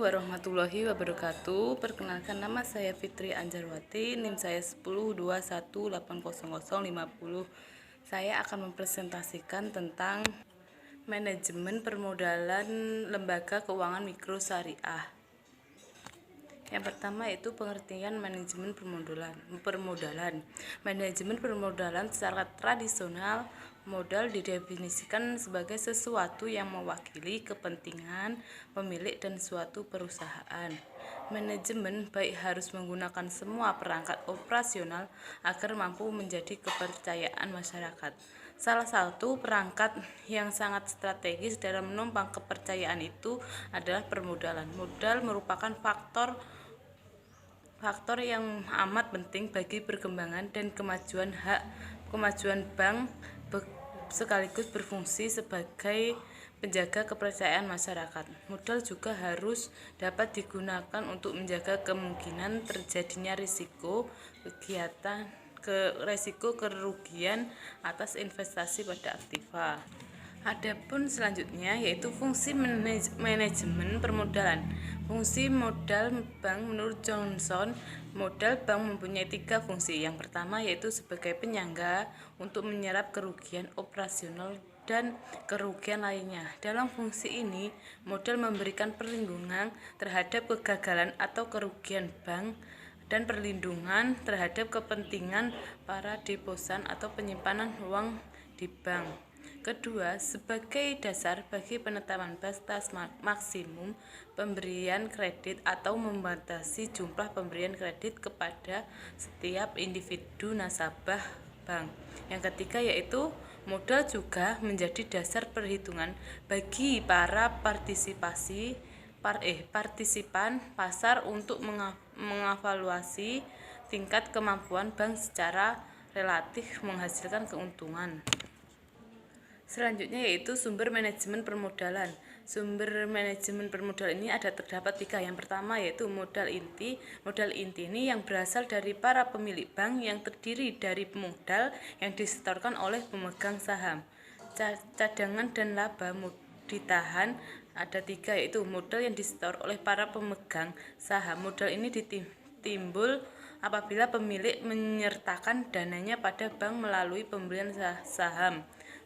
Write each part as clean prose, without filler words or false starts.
warahmatullahi wabarakatuh. Perkenalkan, nama saya Fitri Anjarwati, NIM saya 1021800050. Saya akan mempresentasikan tentang manajemen permodalan lembaga keuangan mikro syariah. Yang pertama yaitu pengertian manajemen permodalan. Manajemen permodalan secara tradisional, modal didefinisikan sebagai sesuatu yang mewakili kepentingan pemilik dan suatu perusahaan. Manajemen baik harus menggunakan semua perangkat operasional agar mampu menjadi kepercayaan masyarakat. Salah satu perangkat yang sangat strategis dalam menumpang kepercayaan itu adalah permodalan. Modal merupakan faktor yang amat penting bagi perkembangan dan kemajuan bank, sekaligus berfungsi sebagai penjaga kepercayaan masyarakat. Modal juga harus dapat digunakan untuk menjaga kemungkinan terjadinya risiko kerugian atas investasi pada aktiva. Adapun selanjutnya yaitu fungsi manajemen permodalan. Fungsi modal bank menurut Johnson, modal bank mempunyai 3 fungsi. Yang pertama yaitu sebagai penyangga untuk menyerap kerugian operasional dan kerugian lainnya. Dalam fungsi ini, modal memberikan perlindungan terhadap kegagalan atau kerugian bank dan perlindungan terhadap kepentingan para deposan atau penyimpanan uang di bank. Kedua, sebagai dasar bagi penetapan batas maksimum pemberian kredit atau membatasi jumlah pemberian kredit kepada setiap individu nasabah bank. Yang ketiga yaitu modal juga menjadi dasar perhitungan bagi para partisipan pasar untuk mengevaluasi tingkat kemampuan bank secara relatif menghasilkan keuntungan. Selanjutnya yaitu sumber manajemen permodalan. Sumber manajemen permodalan ini terdapat 3. Yang pertama yaitu modal inti. Modal inti ini yang berasal dari para pemilik bank yang terdiri dari modal yang disetorkan oleh pemegang saham. Cadangan dan laba ditahan ada 3 yaitu modal yang disetor oleh para pemegang saham. Modal ini timbul apabila pemilik menyertakan dananya pada bank melalui pembelian saham.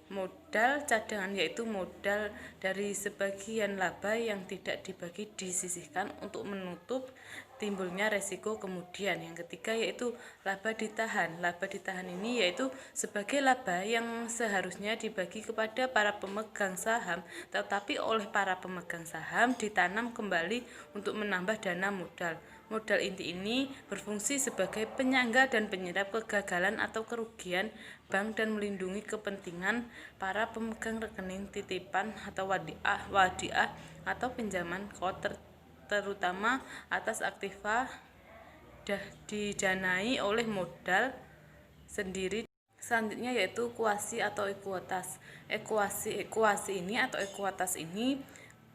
Modal cadangan yaitu modal dari sebagian laba yang tidak dibagi disisihkan untuk menutup timbulnya resiko kemudian. Yang ketiga yaitu laba ditahan. Laba ditahan ini yaitu sebagai laba yang seharusnya dibagi kepada para pemegang saham, tetapi oleh para pemegang saham ditanam kembali untuk menambah dana modal. Modal inti ini berfungsi sebagai penyangga dan penyerap kegagalan atau kerugian bank dan melindungi kepentingan para pemegang rekening titipan atau wadiah atau pinjaman terutama atas aktiva didanai oleh modal sendiri. Selanjutnya yaitu kuasi atau ekuitas. Ekuasi ini atau ekuitas ini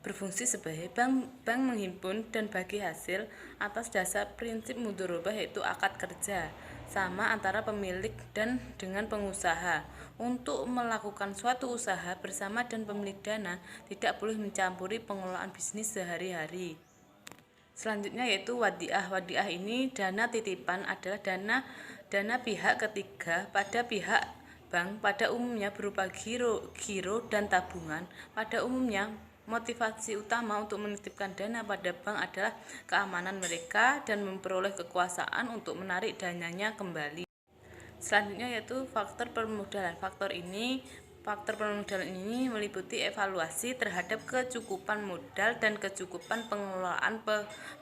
berfungsi sebagai bank menghimpun dan bagi hasil atas dasar prinsip mudharabah yaitu akad kerja sama antara pemilik dan dengan pengusaha. Untuk melakukan suatu usaha bersama dan pemilik dana tidak boleh mencampuri pengelolaan bisnis sehari-hari. Selanjutnya yaitu wadiah. Wadiah ini dana titipan adalah dana pihak ketiga pada pihak bank, pada umumnya berupa giro dan tabungan. Pada umumnya motivasi utama untuk menitipkan dana pada bank adalah keamanan mereka dan memperoleh kekuasaan untuk menarik dananya kembali. Selanjutnya yaitu faktor permodalan. Faktor permodalan ini meliputi evaluasi terhadap kecukupan modal dan kecukupan pengelolaan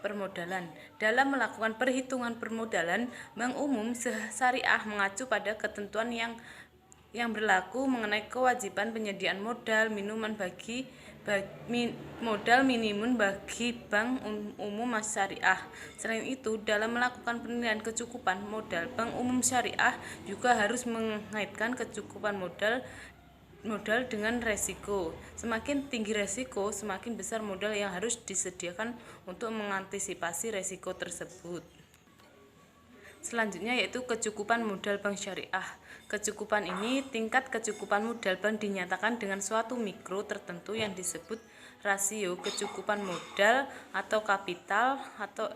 permodalan. Dalam melakukan perhitungan permodalan, Bank Umum Syariah mengacu pada ketentuan yang berlaku mengenai kewajiban penyediaan modal minimum bagi Bank Umum Syariah. Selain itu, dalam melakukan penilaian kecukupan modal, Bank Umum Syariah juga harus mengaitkan kecukupan modal dengan resiko. Semakin tinggi resiko, semakin besar modal yang harus disediakan untuk mengantisipasi resiko tersebut. Selanjutnya yaitu kecukupan modal bank syariah. Tingkat kecukupan modal bank dinyatakan dengan suatu mikro tertentu yang disebut rasio kecukupan modal atau kapital atau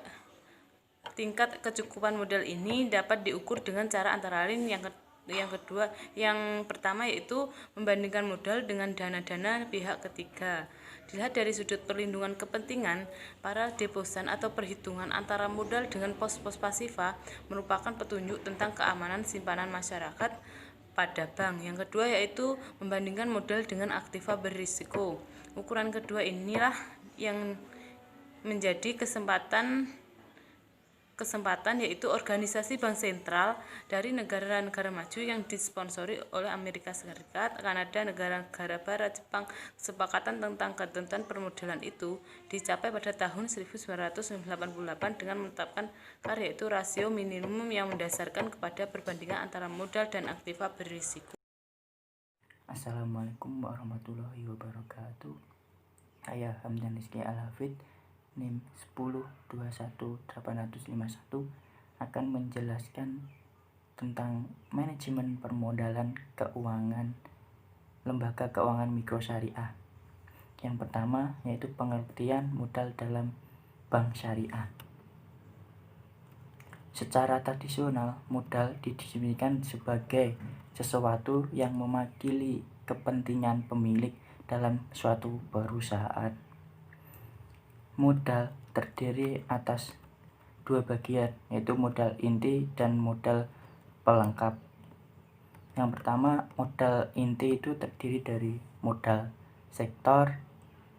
tingkat kecukupan modal ini dapat diukur dengan cara antara lain yang pertama yaitu membandingkan modal dengan dana-dana pihak ketiga. Dilihat dari sudut perlindungan kepentingan, para deposan atau perhitungan antara modal dengan pos-pos pasifa merupakan petunjuk tentang keamanan simpanan masyarakat pada bank. Yang kedua yaitu membandingkan modal dengan aktiva berisiko. Ukuran kedua inilah yang menjadi kesempatan yaitu organisasi bank sentral dari negara-negara maju yang disponsori oleh Amerika Serikat, Kanada, negara-negara barat, Jepang. Kesepakatan tentang ketentuan permodalan itu dicapai pada tahun 1988 dengan menetapkan yaitu rasio minimum yang mendasarkan kepada perbandingan antara modal dan aktiva berisiko. Assalamualaikum warahmatullahi wabarakatuh. Saya Hamdan Rizky Al-Hafid, NIM 10211851, akan menjelaskan tentang manajemen permodalan keuangan lembaga keuangan mikro syariah. Yang pertama yaitu pengertian modal dalam bank syariah. Secara tradisional, modal didefinisikan sebagai sesuatu yang mewakili kepentingan pemilik dalam suatu perusahaan. Modal terdiri atas dua bagian, yaitu modal inti dan modal pelengkap. Yang pertama, modal inti itu terdiri dari modal sektor,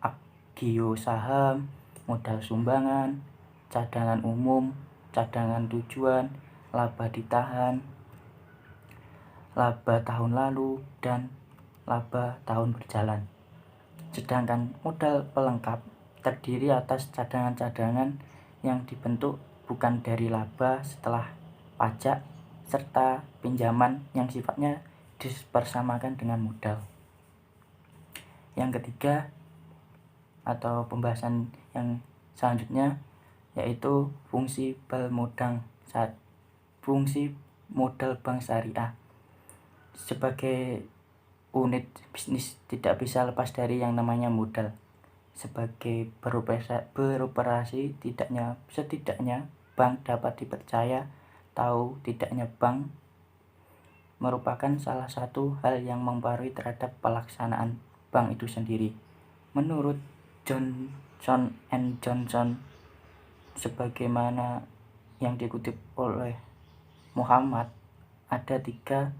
agio saham, modal sumbangan, cadangan umum, cadangan tujuan, laba ditahan, laba tahun lalu, dan laba tahun berjalan. Sedangkan modal pelengkap terdiri atas cadangan-cadangan yang dibentuk bukan dari laba setelah pajak serta pinjaman yang sifatnya dipersamakan dengan modal. Yang ketiga atau pembahasan yang selanjutnya yaitu fungsi modal bank syariah. Sebagai unit bisnis tidak bisa lepas dari yang namanya modal. Sebagai beroperasi setidaknya bank dapat dipercaya. Tahu tidaknya bank merupakan salah satu hal yang mempengaruhi terhadap pelaksanaan bank itu sendiri. Menurut Johnson & Johnson, sebagaimana yang dikutip oleh Muhammad, ada tiga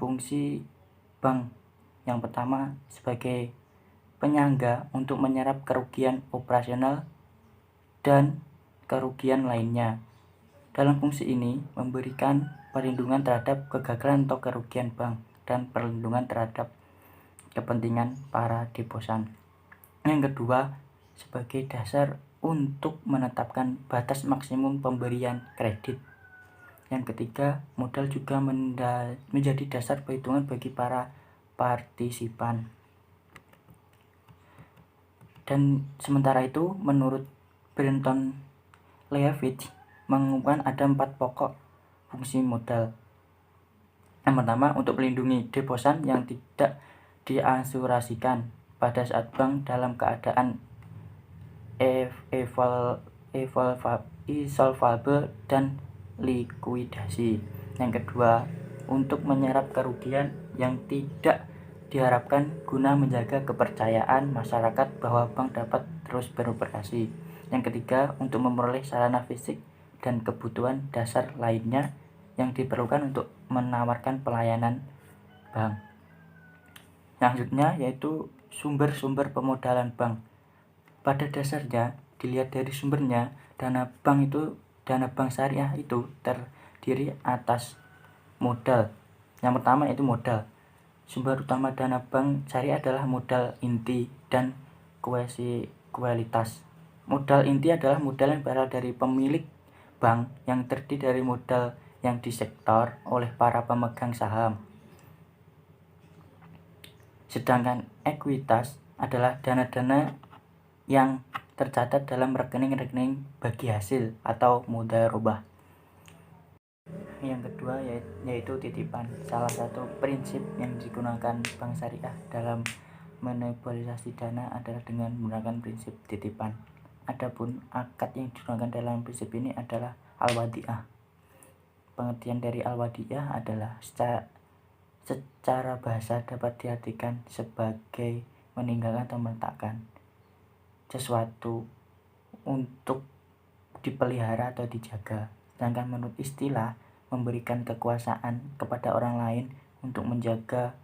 fungsi bank. Yang pertama sebagai penyangga untuk menyerap kerugian operasional dan kerugian lainnya. Dalam fungsi ini memberikan perlindungan terhadap kegagalan atau kerugian bank dan perlindungan terhadap kepentingan para deposan. Yang kedua, sebagai dasar untuk menetapkan batas maksimum pemberian kredit. Yang ketiga, modal juga menjadi dasar perhitungan bagi para partisipan. Dan sementara itu, menurut Brenton Levitch mengumumkan ada 4 pokok fungsi modal. Yang pertama, untuk melindungi deposan yang tidak diasurasikan pada saat bank dalam keadaan insolvable dan likuidasi. Yang kedua, untuk menyerap kerugian yang tidak diharapkan guna menjaga kepercayaan masyarakat bahwa bank dapat terus beroperasi. Yang ketiga, untuk memperoleh sarana fisik dan kebutuhan dasar lainnya yang diperlukan untuk menawarkan pelayanan bank. Selanjutnya yaitu sumber-sumber pemodalan bank. Pada dasarnya, dilihat dari sumbernya, dana bank syariah itu terdiri atas modal. Yang pertama yaitu modal. Sumber utama dana bank syariah adalah modal inti dan kualitas. Modal inti adalah modal yang berasal dari pemilik bank yang terdiri dari modal yang disetor oleh para pemegang saham. Sedangkan ekuitas adalah dana-dana yang tercatat dalam rekening-rekening bagi hasil atau mudharabah. Yang kedua yaitu titipan, salah satu prinsip yang digunakan bank syariah dalam memobilisasi dana adalah dengan menggunakan prinsip titipan. Adapun akad yang digunakan dalam prinsip ini adalah al-wadi'ah. Pengertian dari al-wadi'ah adalah secara bahasa dapat diartikan sebagai meninggalkan atau meletakkan sesuatu untuk dipelihara atau dijaga. Sedangkan menurut istilah, memberikan kekuasaan kepada orang lain untuk menjaga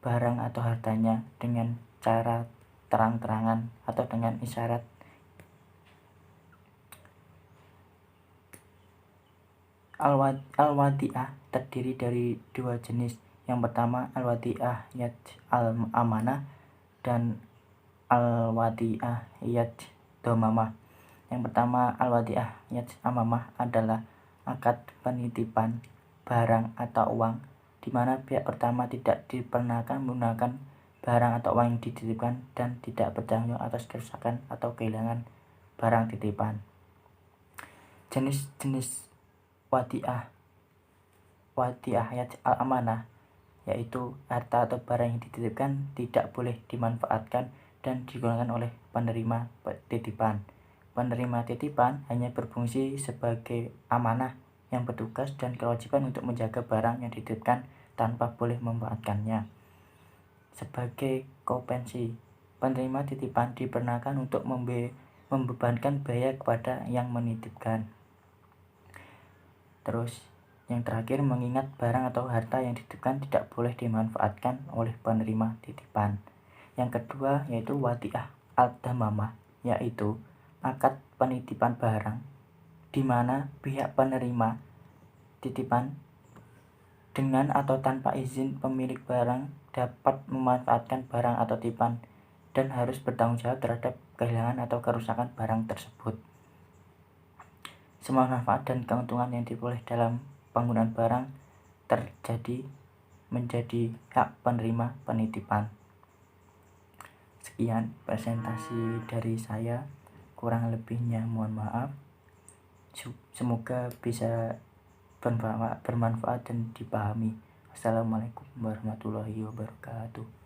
barang atau hartanya dengan cara terang-terangan atau dengan isyarat. Al-wadi'ah terdiri dari dua jenis. Yang pertama al-wadi'ah yad al-amanah dan al-wadi'ah yad domamah. Yang pertama al-wadi'ah yad amamah adalah akad penitipan barang atau uang, di mana pihak pertama tidak diperkenankan menggunakan barang atau uang yang dititipkan dan tidak bertanggung jawab atas kerusakan atau kehilangan barang titipan. Jenis-jenis wadi'ah yad al-amanah yaitu harta atau barang yang dititipkan tidak boleh dimanfaatkan dan digunakan oleh penerima titipan. Penerima titipan hanya berfungsi sebagai amanah yang bertugas dan kewajiban untuk menjaga barang yang dititipkan tanpa boleh memanfaatkannya. Sebagai kompensi, penerima titipan diperkenankan untuk membebankan biaya kepada yang menitipkan. Terus yang terakhir, mengingat barang atau harta yang dititipkan tidak boleh dimanfaatkan oleh penerima titipan. Yang kedua yaitu wadi'ah al-damamah, yaitu akad penitipan barang di mana pihak penerima titipan dengan atau tanpa izin pemilik barang dapat memanfaatkan barang atau titipan dan harus bertanggung jawab terhadap kehilangan atau kerusakan barang tersebut. Semua manfaat dan keuntungan yang diperoleh dalam penggunaan barang terjadi menjadi hak penerima penitipan. Sekian presentasi dari saya, kurang lebihnya mohon maaf. Semoga bisa bermanfaat dan dipahami. Assalamualaikum warahmatullahi wabarakatuh.